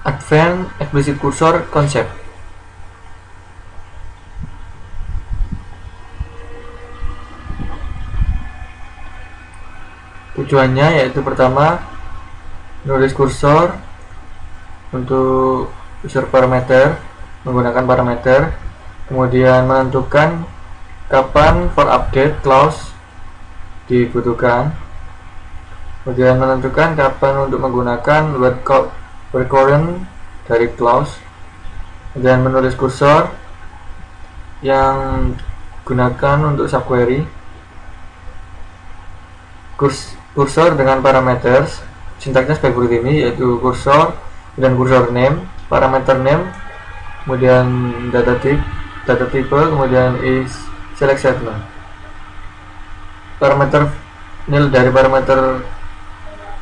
Advanced Explicit Cursor Concept. Tujuannya yaitu pertama, menulis kursor untuk user parameter menggunakan parameter, kemudian menentukan kapan for update clause dibutuhkan, kemudian menentukan kapan untuk menggunakan where current dari clause, kemudian menulis kursor yang gunakan untuk subquery, kursor dengan parameter sintaksnya sebagai berikut ini, yaitu kursor dan kursor name, parameter name, kemudian data type, kemudian is select statement. Parameter nil dari parameter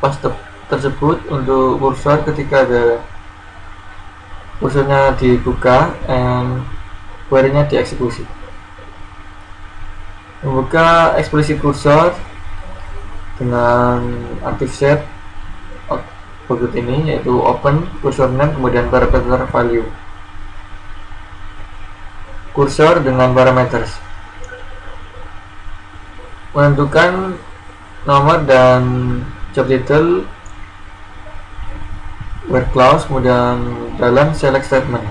pas tersebut untuk kursor ketika ada kursornya dibuka and query-nya dieksekusi. Membuka explicit kursor dengan active set berikut ini, yaitu open cursor name kemudian parameter value. Kursor dengan parameters, menentukan nomor dan job title where clause, kemudian dalam select statement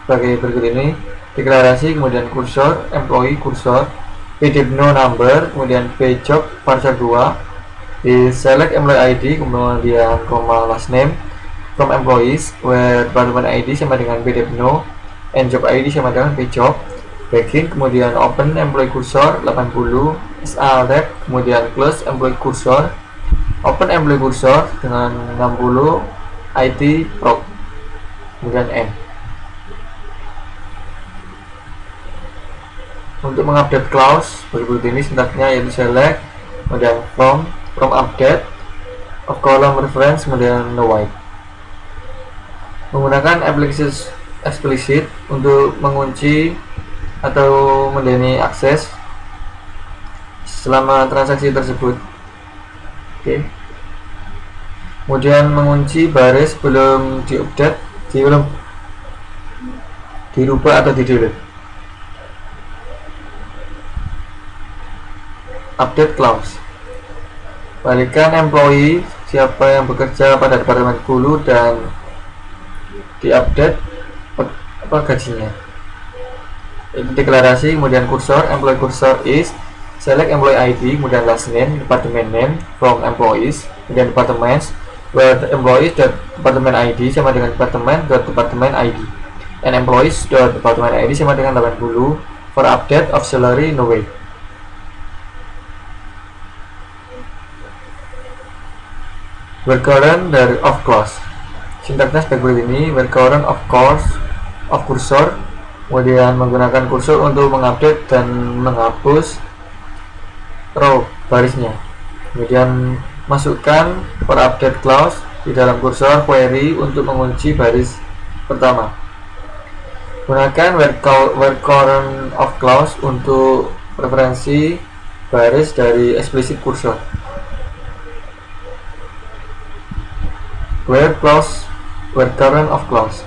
sebagai berikut ini, deklarasi, kemudian kursor employee kursor no number, kemudian job parser 2 di select employee ID, kemudian last name from employees where department ID sama dengan no and job ID sama dengan job begin, kemudian open employee kursor 80 SA rep, kemudian close employee kursor, open employee kursor dengan 60 IT proc, kemudian end. Untuk mengupdate clause berikut ini sintaksnya, yaitu select, kemudian from update of column reference, kemudian no white. Menggunakan explicit untuk mengunci atau mendeny akses selama transaksi tersebut. Oke. Kemudian mengunci baris belum diupdate, belum dirubah atau di-delete. Update clause, balikan employee siapa yang bekerja pada departemen 10 dan diupdate gajinya. Itu deklarasi, kemudian kursor employee kursor is select employee ID, kemudian last name, department name from employees, kemudian departments where employees department ID sama dengan department ID and employees department ID sama dengan 80 for update of salary no way. Where current dari of clause, sintaksnya sebagai berikut ini, where current of kursor, kemudian menggunakan kursor untuk mengupdate dan menghapus row barisnya, kemudian masukkan for update clause di dalam kursor query untuk mengunci baris pertama. Gunakan where current of clause untuk preferensi baris dari explicit kursor. Where current of clause,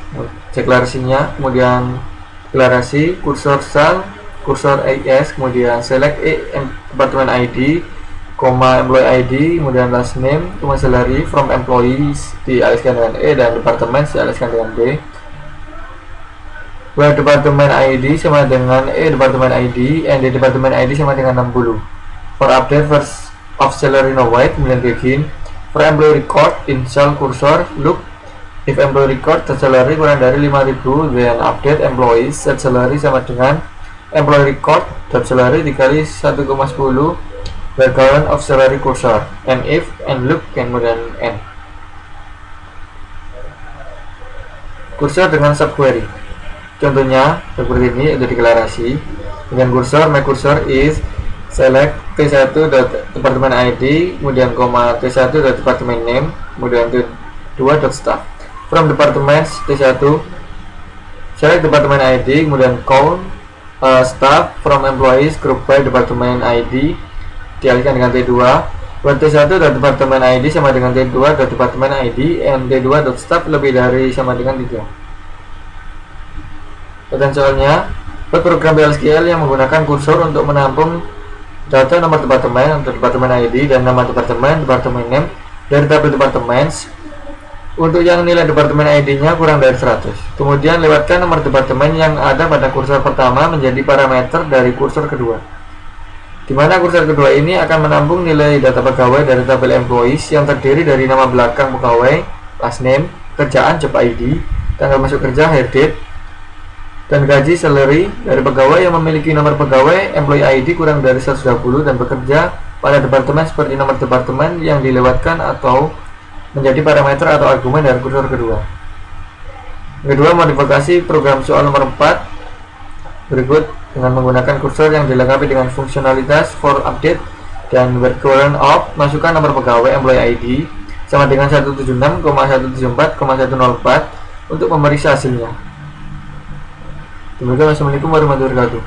deklarasinya, kemudian deklarasi kursor cell, kursor AS, kemudian select department ID, employee ID, kemudian last name, kemudian salary from employees dialihkan dengan E dan department dialihkan dengan D. Where department ID sama dengan E department ID and D department ID sama dengan 60. For update first of salary no white, kemudian begin. For employee record in cell kursor look if employee record set salary kurang dari 5000, then update employees set salary sama dengan employee record dot salary dikali 1,10 where current of salary kursor and if and look kemudian end. Kursor dengan subquery, contohnya seperti ini, itu deklarasi dengan kursor my kursor is select T1 department ID, kemudian T1 department name, kemudian T2 staff from departments T1 select department ID, kemudian count staff from employees group by department ID dialihkan dengan T2 Buat T1.departemen ID sama dengan T2.departemen ID, and T2.staff lebih dari sama dengan 3. Dan soalnya, buat program BLSQL yang menggunakan kursor untuk menampung data nomor departemen untuk departemen ID dan nama departemen name dari tabel departments untuk yang nilai departemen ID-nya kurang dari 100. Kemudian lewatkan nomor departemen yang ada pada kursor pertama menjadi parameter dari kursor kedua, di mana kursor kedua ini akan menampung nilai data pegawai dari tabel employees yang terdiri dari nama belakang pegawai, last name, kerjaan, job ID, tanggal masuk kerja, hire date, dan gaji salary dari pegawai yang memiliki nomor pegawai employee ID kurang dari 120 dan bekerja pada departemen seperti nomor departemen yang dilewatkan atau menjadi parameter atau argumen dari kursor kedua. Kedua, modifikasi program soal nomor 4 berikut dengan menggunakan kursor yang dilengkapi dengan fungsionalitas for update dan where colon of, masukkan nomor pegawai employee ID sama dengan 176,174,104 untuk memeriksa hasilnya. Demikian, wassalamualaikum warahmatullahi wabarakatuh.